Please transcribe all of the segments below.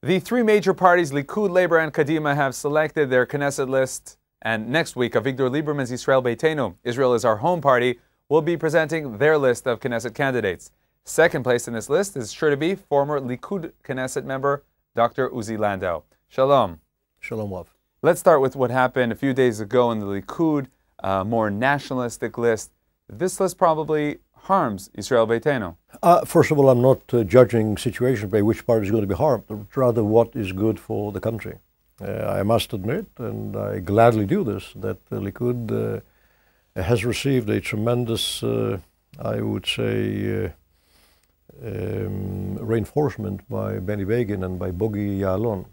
The three major parties, Likud, Labor, and Kadima, have selected their Knesset list. And next week, Avigdor Lieberman's Israel Beitenu, Israel is our home party, will be presenting their list of Knesset candidates. Second place in this list is sure to be former Likud Knesset member, Dr. Uzi Landau. Shalom. Shalom, Rav. Let's start with what happened a few days ago in the Likud, more nationalistic list. This list probably harms Israel Beitenu. First of all, I'm not judging situations by which party is going to be harmed, but rather what is good for the country. I must admit, and I gladly do this, that the Likud has received a tremendous, I would say, reinforcement by Benny Begin and by Bogi Ya'alon.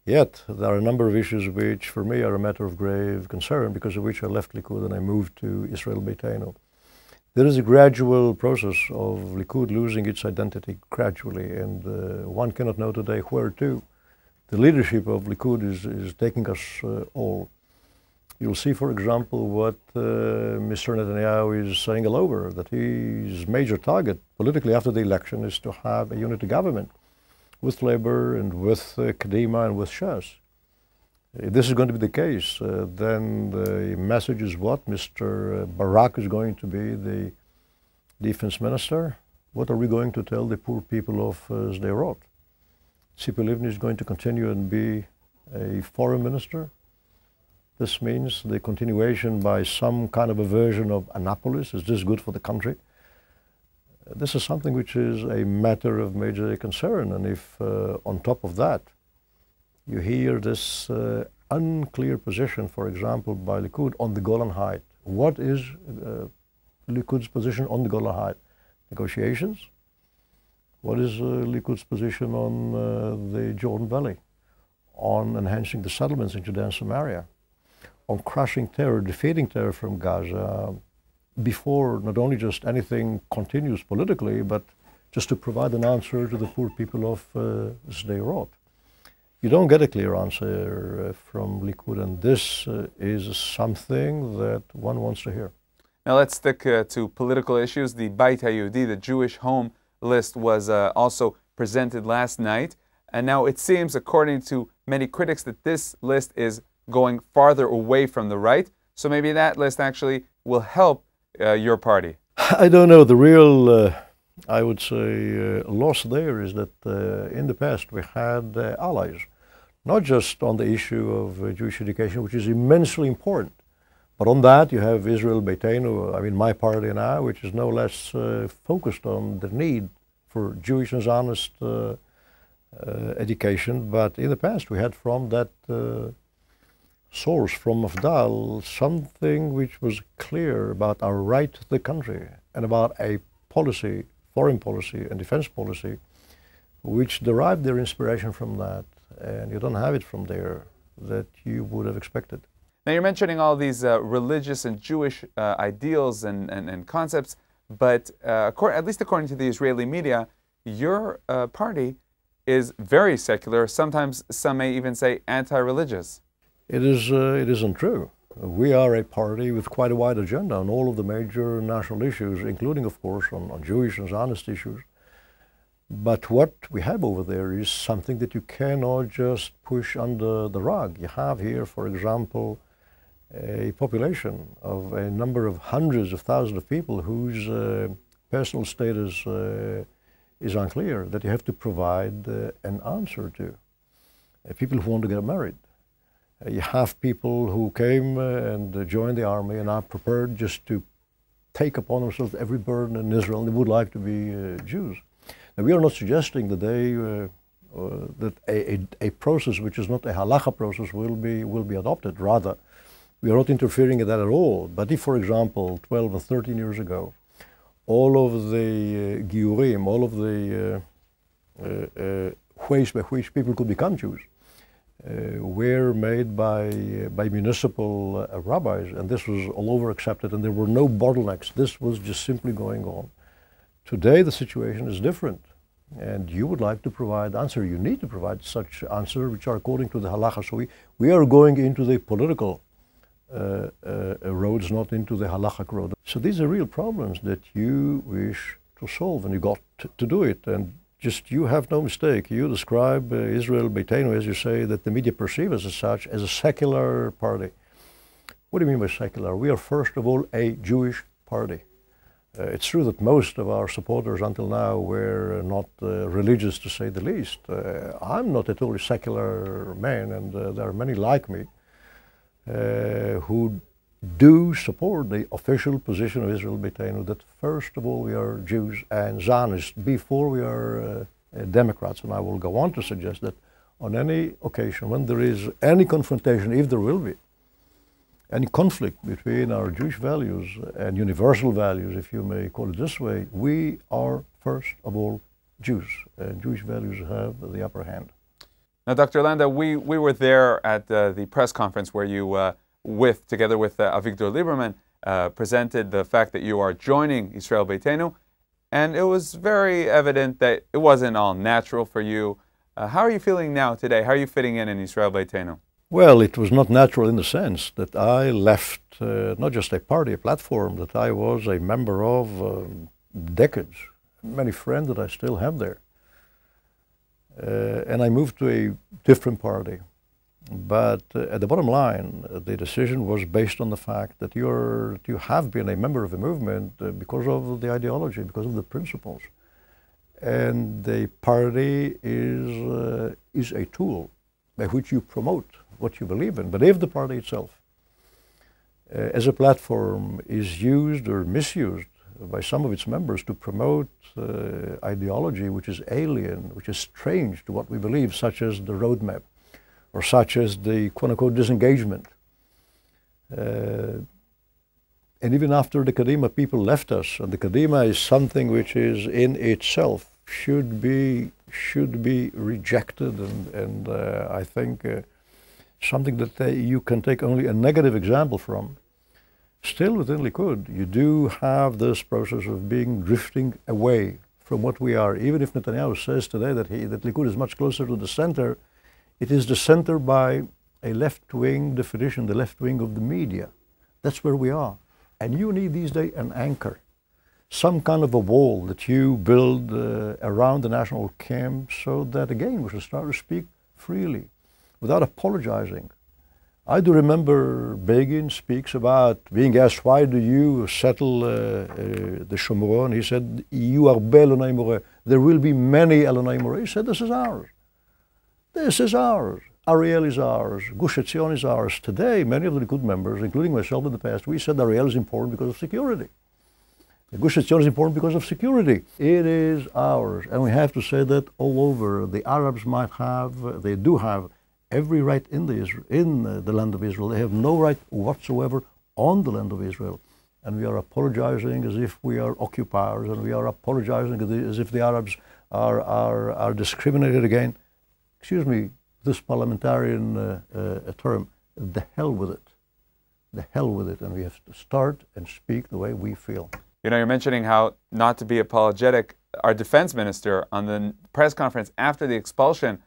Yet, there are a number of issues which, for me, are a matter of grave concern, because of which I left Likud and I moved to Israel Beitenu. There is a gradual process of Likud losing its identity gradually, and one cannot know today where to. The leadership of Likud is taking us all. You'll see, for example, what Mr. Netanyahu is saying all over, that his major target politically after the election is to have a unity government with Labor and with Kadima and with Shas. If this is going to be the case, then the message is what? Mr. Barak is going to be the defense minister. What are we going to tell the poor people of Sderot? Tzipi Livni is going to continue and be a foreign minister. This means the continuation by some kind of a version of Annapolis. Is this good for the country? This is something which is a matter of major concern. And if on top of that, you hear this unclear position, for example, by Likud on the Golan Heights. What is Likud's position on the Golan Heights? Negotiations? What is Likud's position on the Jordan Valley? On enhancing the settlements in Judea Samaria? On crushing terror, defeating terror from Gaza, before not only just anything continues politically, but just to provide an answer to the poor people of Sderot. You don't get a clear answer from Likud, and this is something that one wants to hear. Now let's stick to political issues. The Beit HaYehudi, the Jewish home list, was also presented last night. And now it seems, according to many critics, that this list is going farther away from the right. So maybe that list actually will help your party. I don't know. The real I would say, loss there is that in the past we had allies, not just on the issue of Jewish education, which is immensely important, but on that you have Israel Beitenu, I mean my party now, which is no less focused on the need for Jewish and Zionist education. But in the past we had from that source, from Mafdal, something which was clear about our right to the country and about a policy, foreign policy and defense policy, which derived their inspiration from that, and you don't have it from there that you would have expected. Now you're mentioning all these religious and Jewish ideals and concepts, but at least according to the Israeli media, your party is very secular. Sometimes some may even say anti-religious. It isn't true. We are a party with quite a wide agenda on all of the major national issues, including, of course, on Jewish and Zionist issues. But what we have over there is something that you cannot just push under the rug. You have here, for example, a population of a number of hundreds of thousands of people whose personal status is unclear, that you have to provide an answer to. People who want to get married. You have people who came and joined the army and are prepared just to take upon themselves every burden in Israel, and they would like to be Jews. Now, we are not suggesting that that a process which is not a halacha process will be adopted. Rather, we are not interfering in that at all. But if, for example, 12 or 13 years ago, all of the giurim, all of the ways by which people could become Jews, were made by municipal rabbis, and this was all over accepted, and there were no bottlenecks. This was just simply going on. Today the situation is different, and you would like to provide answer. You need to provide such answers which are according to the halacha. So we are going into the political roads, not into the halachic road. So these are real problems that you wish to solve, and you got to do it. And just you have no mistake. You describe Israel Beitenu, as you say, that the media perceive as such, as a secular party. What do you mean by secular? We are first of all a Jewish party. It's true that most of our supporters until now were not religious, to say the least. I'm not at all a secular man, and there are many like me who do support the official position of Israel Beitenu that first of all we are Jews and Zionists before we are Democrats. And I will go on to suggest that on any occasion when there is any confrontation, if there will be, any conflict between our Jewish values and universal values, if you may call it this way, we are first of all Jews, and Jewish values have the upper hand. Now, Dr. Landau, we were there at the press conference where you, together with Avigdor Lieberman, presented the fact that you are joining Israel Beitenu, and it was very evident that it wasn't all natural for you. How are you feeling now today? How are you fitting in Israel Beitenu? Well, it was not natural in the sense that I left not just a party, a platform that I was a member of decades, many friends that I still have there. And I moved to a different party. But at the bottom line, the decision was based on the fact that you have been a member of a movement because of the ideology, because of the principles. And the party is a tool by which you promote what you believe in. But if the party itself, as a platform, is used or misused by some of its members to promote ideology which is alien, which is strange to what we believe, such as the roadmap, or such as the quote-unquote disengagement. And even after the Kadima people left us, and the Kadima is something which is in itself should be rejected, and I think something that you can take only a negative example from. Still within Likud, you do have this process of drifting away from what we are. Even if Netanyahu says today that Likud is much closer to the center, it is the center by a left-wing definition, the left wing of the media. That's where we are. And you need these days an anchor, some kind of a wall that you build around the national camp so that, again, we should start to speak freely, without apologizing. I do remember Begin speaks about being asked, why do you settle the Shomron? He said, you are Elonai Moreh. There will be many Elonai Moreh. He said, this is ours. This is ours. Ariel is ours. Gush Etzion is ours. Today, many of the Likud members, including myself in the past, we said Ariel is important because of security. Gush Etzion is important because of security. It is ours. And we have to say that all over. The Arabs they do have every right in the land of Israel. They have no right whatsoever on the land of Israel. And we are apologizing as if we are occupiers, and we are apologizing as if the Arabs are discriminated against. Excuse me, this parliamentarian term, the hell with it. The hell with it. And we have to start and speak the way we feel. You know, you're mentioning how not to be apologetic. Our defense minister, on the press conference after the expulsion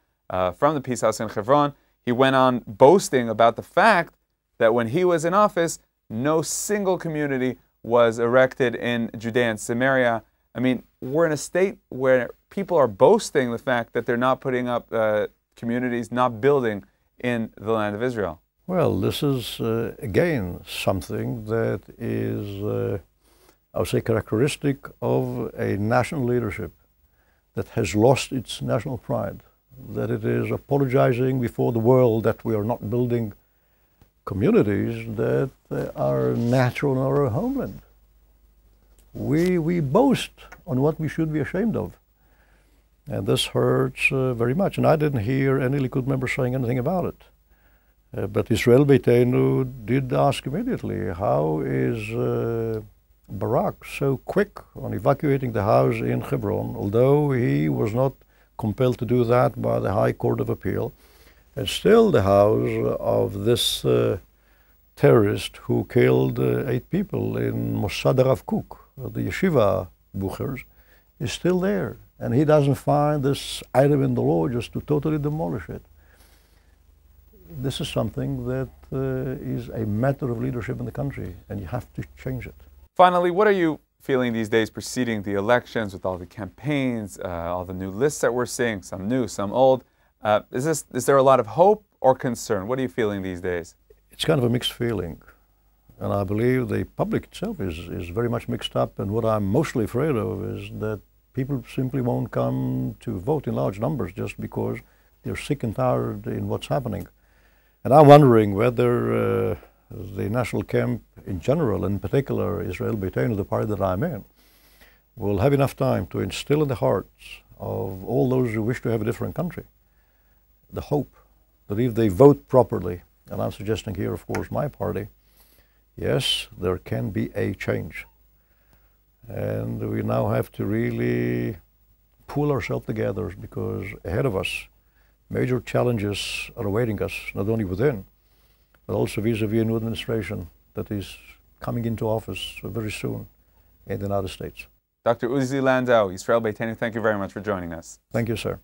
from the Peace House in Hebron, he went on boasting about the fact that when he was in office, no single community was erected in Judea and Samaria. I mean, we're in a state where people are boasting the fact that they're not putting up communities, not building in the land of Israel. Well, this is, again, something that is, I would say, characteristic of a national leadership that has lost its national pride, that it is apologizing before the world that we are not building communities that are natural in our homeland. We boast on what we should be ashamed of. And this hurts very much. And I didn't hear any Likud member saying anything about it. But Israel Beitenu did ask immediately, how is Barak so quick on evacuating the house in Hebron, although he was not compelled to do that by the High Court of Appeal, and still the house of this terrorist who killed 8 people in Mossad Rav Kook, the yeshiva buchers, is still there. And he doesn't find this item in the law just to totally demolish it. This is something that is a matter of leadership in the country, and you have to change it. Finally, what are you feeling these days preceding the elections with all the campaigns, all the new lists that we're seeing, some new, some old? Is there a lot of hope or concern? What are you feeling these days? It's kind of a mixed feeling. And I believe the public itself is very much mixed up. And what I'm mostly afraid of is that people simply won't come to vote in large numbers just because they're sick and tired in what's happening. And I'm wondering whether the national camp in general, and in particular Israel Beitenu, the party that I'm in, will have enough time to instill in the hearts of all those who wish to have a different country the hope that if they vote properly, and I'm suggesting here, of course, my party, yes, there can be a change. And we now have to really pull ourselves together because ahead of us, major challenges are awaiting us, not only within, but also vis-a-vis a new administration that is coming into office very soon in the United States. Dr. Uzi Landau, Israel Beitenu, thank you very much for joining us. Thank you, sir.